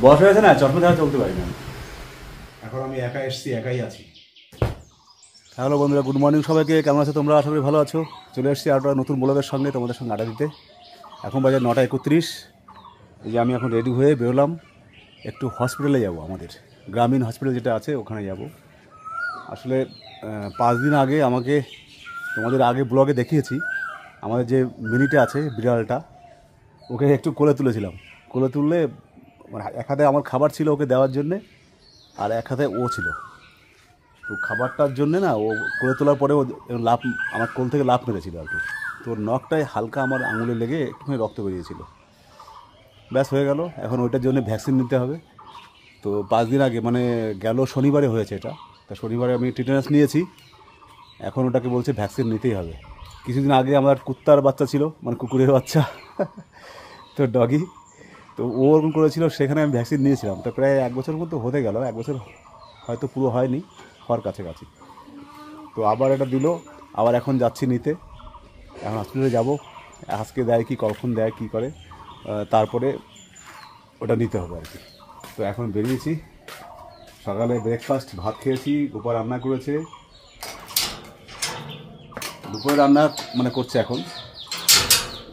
বয়স হয়েছে না, চশমা ছাড়া চলতে পারি না। এখন আমি একা এসছি, একাই আছি। হ্যালো বন্ধুরা, গুড মর্নিং সবাইকে। কেমন আছো তোমরা? আশা করি ভালো আছো। চলে এসেছি আর একটা নতুন ব্লগের সঙ্গে, তোমাদের সঙ্গে আড্ডা দিতে। এখন বাজে 9:31। এই যে আমি এখন রেডি হয়ে বেরোলাম, একটু হসপিটালে যাব, আমাদের গ্রামীণ হসপিটাল যেটা আছে ওখানে যাব। আসলে 5 দিন আগে আমাকে তোমাদের আগে ব্লগে দেখিয়েছি, আমাদের যে মিনিটে আছে বিড়ালটা, ওকে একটু কোলে তুলেছিলাম। কোলে তুললে এক হাতে আমার খাবার ছিল ওকে দেওয়ার জন্যে, আর এক হাতে ও ছিল। তো খাবারটার জন্যে না, ও কোলে তোলার পরে ও লাফ, আমার কোল থেকে লাফ মেরেছিল আর কি। তো ওর নখটায় হালকা আমার আঙুলে লেগে একটুখানি রক্ত বেরিয়েছিল। ব্যাস হয়ে গেল। এখন ওইটার জন্য ভ্যাকসিন নিতে হবে। তো 5 দিন আগে, মানে গেল শনিবারে হয়েছে এটা। তা শনিবারে আমি টিটেনাস নিয়েছি, এখন ওটাকে বলছে ভ্যাকসিন নিতেই হবে। কিছুদিন আগে আমার কুত্তার বাচ্চা ছিল, মানে কুকুরের বাচ্চা, তো ডগি, তো ও ওরকম করেছিল, সেখানে আমি ভ্যাকসিন নিয়েছিলাম। তো প্রায় 1 বছর মতো হতে গেল, 1 বছর হয়তো পুরো হয়নি, হওয়ার কাছাকাছি। তো আবার এটা দিল, আবার এখন যাচ্ছি নিতে। এখন হসপিটালে যাব, আজকে দেয় কি কখন দেয় কী করে, তারপরে ওটা নিতে হবে আর কি। তো এখন বেরিয়েছি। সকালে ব্রেকফাস্ট ভাত খেয়েছি, দুপুর রান্না করেছে, দুপুরে রান্না মানে করছে এখন।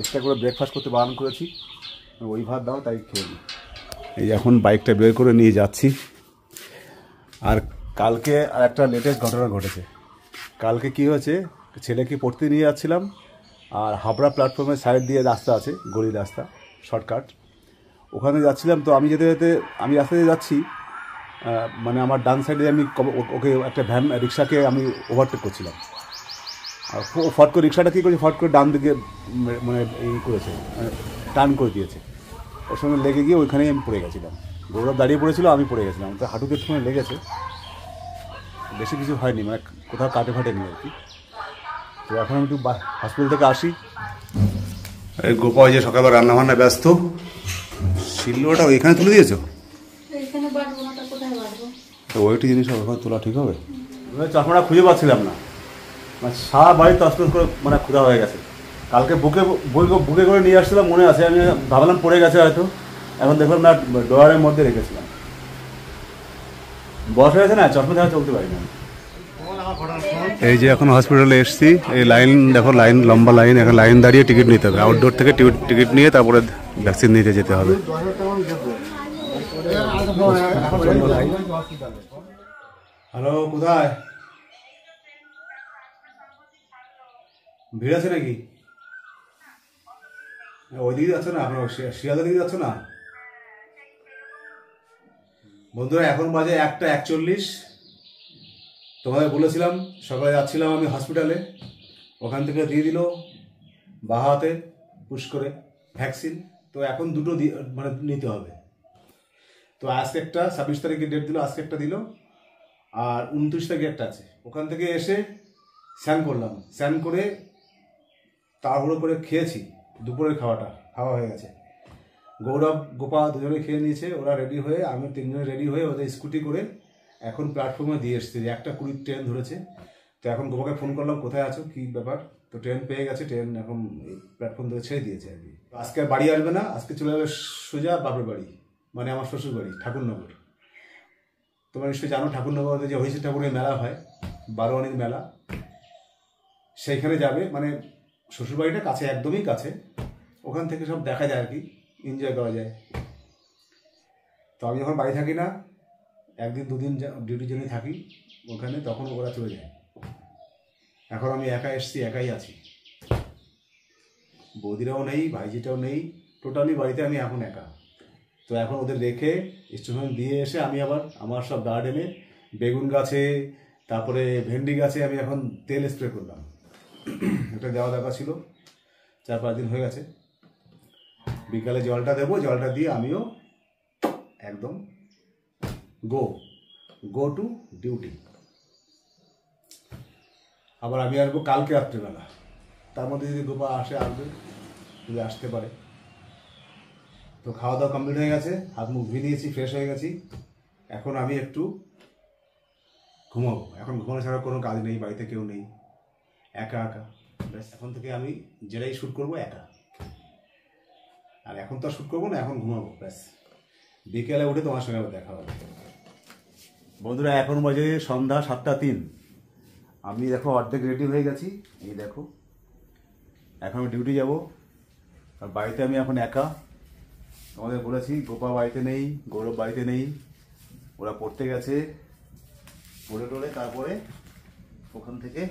এক্সট্রা করে ব্রেকফাস্ট করতে বারণ করেছি, ওই ভাত দাও তাই খেয়ে নিই। এই এখন বাইকটা বের করে নিয়ে যাচ্ছি। আর কালকে আর একটা লেটেস্ট ঘটনা ঘটেছে। কালকে কি হয়েছে, ছেলেকে পড়তে নিয়ে যাচ্ছিলাম, আর হাবড়া প্ল্যাটফর্মের সাইড দিয়ে রাস্তা আছে, গলি রাস্তা, শর্টকাট, ওখানে যাচ্ছিলাম। তো আমি যেতে যেতে, আমি রাস্তা দিয়ে যাচ্ছি, মানে আমার ডান সাইডে আমি ওকে একটা ভ্যান রিক্সাকে আমি ওভারটেক করছিলাম। আর ফট করে রিক্সাটা কী করেছে, ফট করে ডান দিকে মানে এই করেছে, টার্ন করে দিয়েছে। ওর সঙ্গে লেগে গিয়ে ওইখানেই আমি পড়ে গেছিলাম। গৌরব দাঁড়িয়ে পড়েছিল, আমি পড়ে গেছিলাম। তো হাঁটুতে সময় লেগেছে, বেশি কিছু হয়নি, মানে কোথাও কাটে ফাটে নি আর কি। তো এখন আমি একটু হসপিটাল থেকে আসি। এই গোপাল যে সকালবেলা রান্নাবান্না ব্যস্ত। শিল্লোটা ওইখানে তুলে দিয়েছো? তো ওইটি জিনিস ওখানে তোলা ঠিক হবে? চশমাটা খুঁজে পাচ্ছিলাম না, মানে সারা বাড়ি তসতস করে মানে ক্ষুধা হয়ে গেছে। কালকে বুকে করে নিয়ে আসছিলাম, মনে আছে, আমি ভাবলাম পড়ে গেছে হয়তো, এখন দেখলাম না, ড্রয়ারের মধ্যে রেখেছিলাম। বয়স হয়েছে না, চশমা ছাড়া চলতে পারি না। এই যে এখন হসপিটালে এসছি, এই লাইন দেখো, লাইন লম্বা লাইন, এখন লাইন দাঁড়িয়ে টিকিট নিতে হবে। আউটডোর থেকে টিকিট নিয়ে তারপরে ভ্যাকসিন নিতে যেতে হবে। হ্যালো, কোথায়? ভিড় আছে নাকি? ওইদিকে যাচ্ছ না আপনার, শিয়ালদার দিকে যাচ্ছ না? বন্ধুরা, এখন বাজে 1:41। তোমাদের বলেছিলাম সকালে যাচ্ছিলাম আমি হসপিটালে, ওখান থেকে দিয়ে দিল বাঁ হাতে পুশ করে ভ্যাকসিন। তো এখন দুটো মানে নিতে হবে। তো আজকে একটা 26 তারিখে ডেট দিল, আজকে একটা দিল, আর 29 তারিখে একটা আছে। ওখান থেকে এসে স্নান করলাম, স্নান করে তাড়াহুড়ো করে খেয়েছি। দুপুরের খাওয়া হয়ে গেছে। গৌরব গোপা দুজনে খেয়ে নিয়েছে, ওরা রেডি হয়ে, আমি 3জনে রেডি হয়ে ওদের স্কুটি করে এখন প্ল্যাটফর্মে দিয়ে এসেছি। 1:20 ট্রেন ধরেছে। তো এখন গোপাকে ফোন করলাম, কোথায় আছো, কী ব্যাপার? তো ট্রেন পেয়ে গেছে, ট্রেন এখন প্ল্যাটফর্ম ধরে ছেড়ে দিয়েছে আর কি। আজকে বাড়ি আসবে না, আজকে চলে যাবে সোজা বাপের বাড়ি, মানে আমার শ্বশুর বাড়ি, ঠাকুরনগর। তোমরা নিশ্চয়ই জানো, ঠাকুরনগরে যে হয়েছে ঠাকুরের মেলা হয়, বারোয়ানির মেলা, সেইখানে যাবে। মানে শ্বশুরবাড়িটা কাছে, একদমই কাছে, ওখান থেকে সব দেখা যায় আর কি, এনজয় করা যায়। তো আমি যখন বাড়ি থাকি না, 1-2 দিন ডিউটির জন্য থাকি ওখানে, তখন ওরা চলে যায়। এখন আমি একা এসছি, একাই আছি, বৌদিরাও নেই, ভাইজিটাও নেই, টোটালি বাড়িতে আমি এখন একা। তো এখন ওদের রেখে স্টেশন দিয়ে এসে আমি আবার আমার সব গার্ডেনে বেগুন গাছে, তারপরে ভেন্ডি গাছে আমি এখন তেল স্প্রে করলাম। এটা দেওয়া দরকার ছিল, 4-5 দিন হয়ে গেছে। বিকালে জলটা দেবো, জলটা দিয়ে আমিও একদম গো টু ডিউটি। আবার আমি আসবো কালকে রাত্রিবেলা, তার মধ্যে যদি গোপা আসবে, যদি আসতে পারে। তো খাওয়া দাওয়া কমপ্লিট হয়ে গেছে, হাত মুখ ধুয়ে দিয়েছি, ফ্রেশ হয়ে গেছি। এখন আমি একটু ঘুমাবো। এখন ঘুমানো ছাড়া কোনো কাজ নেই, বাড়িতে কেউ নেই, একা একা। ব্যাস, এখন থেকে আমি যেটাই শ্যুট করবো একা। আর এখন তো আর শ্যুট করবো না, এখন ঘুমাবো ব্যাস। বিকেলে উঠে তোমার সঙ্গে আবার দেখা হবে। বন্ধুরা এখন বাজে সন্ধ্যা 7:03। আমি দেখো অর্ধেক রেডি হয়ে গেছি, এই দেখো। এখন আমি ডিউটি যাব, আর বাড়িতে আমি এখন একা। তোমাদের বলেছি গোপা বাড়িতে নেই, গৌরব বাড়িতে নেই, ওরা পড়তে গেছে। পড়ে টোলে তারপরে ওখান থেকে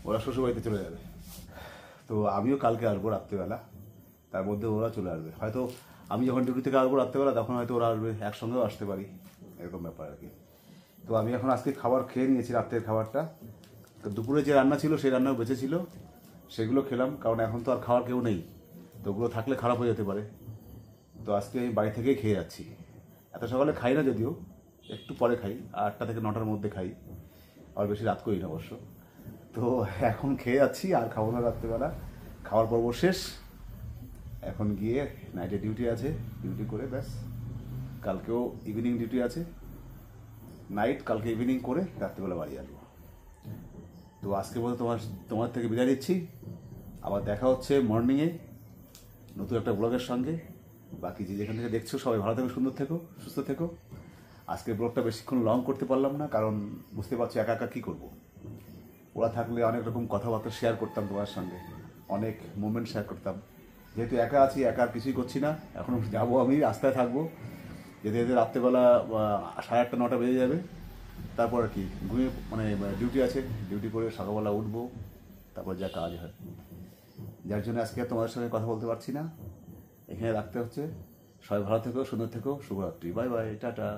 ওরা শ্বশুরবাড়িতে চলে যাবে। তো আমিও কালকে আসবো রাত্রিবেলা, তার মধ্যে ওরা চলে আসবে। হয়তো আমি যখন ডিউটি থেকে আসবো রাত্রিবেলা, তখন হয়তো ওরা আসবে, একসঙ্গেও আসতে পারি, এরকম ব্যাপার আর কি। তো আমি এখন আজকে খাবার খেয়ে নিয়েছি, রাত্রের খাবারটা। তো দুপুরে যে রান্না ছিল সেই রান্নাও বেঁচে ছিল, সেগুলো খেলাম, কারণ এখন তো আর খাওয়ার কেউ নেই, তো ওগুলো থাকলে খারাপ হয়ে যেতে পারে। তো আজকে আমি বাড়ি থেকেই খেয়ে যাচ্ছি। এত সকালে খাই না যদিও, একটু পরে খাই, 8টা থেকে 9টার মধ্যে খাই, আর বেশি রাত করি না অবশ্য। তো এখন খেয়ে যাচ্ছি, আর খাবো না রাত্রেবেলা। খাওয়ার পর্ব শেষ, এখন গিয়ে নাইটে ডিউটি আছে, ডিউটি করে ব্যাস। কালকেও ইভিনিং ডিউটি আছে, নাইট, কালকে ইভিনিং করে রাত্রিবেলা বাড়ি আসবো। তো আজকে বলতে তোমার থেকে বিদায় দিচ্ছি। আবার দেখা হচ্ছে মর্নিংয়ে নতুন একটা ব্লগের সঙ্গে। বাকি যে যেখান থেকে দেখছো সবাই ভালো থেকো, সুন্দর থেকো, সুস্থ থেকো। আজকের ব্লগটা বেশিক্ষণ লং করতে পারলাম না, কারণ বুঝতে পারছো একা একা কী করবো। ওরা থাকলে অনেক রকম কথাবার্তা শেয়ার করতাম তোমার সঙ্গে, অনেক মুভমেন্ট শেয়ার করতাম। যেহেতু একা আছি, একা আর কিছুই করছি না। এখন যাবো, আমি রাস্তায় থাকবো, যেতে যেতে রাত্রেবেলা 8:30 9টা বেজে যাবে। তারপর আর কি ঘুমিয়ে, মানে ডিউটি আছে, ডিউটি করে সকালবেলা উঠবো, তারপর যা কাজ হয়। যার জন্য আজকে আর তোমাদের সঙ্গে কথা বলতে পারছি না, এখানে রাখতে হচ্ছে। সবাই ভালো থেকো, সুন্দর থেকো, শুভরাত্রি, বাই বাই, টাটা।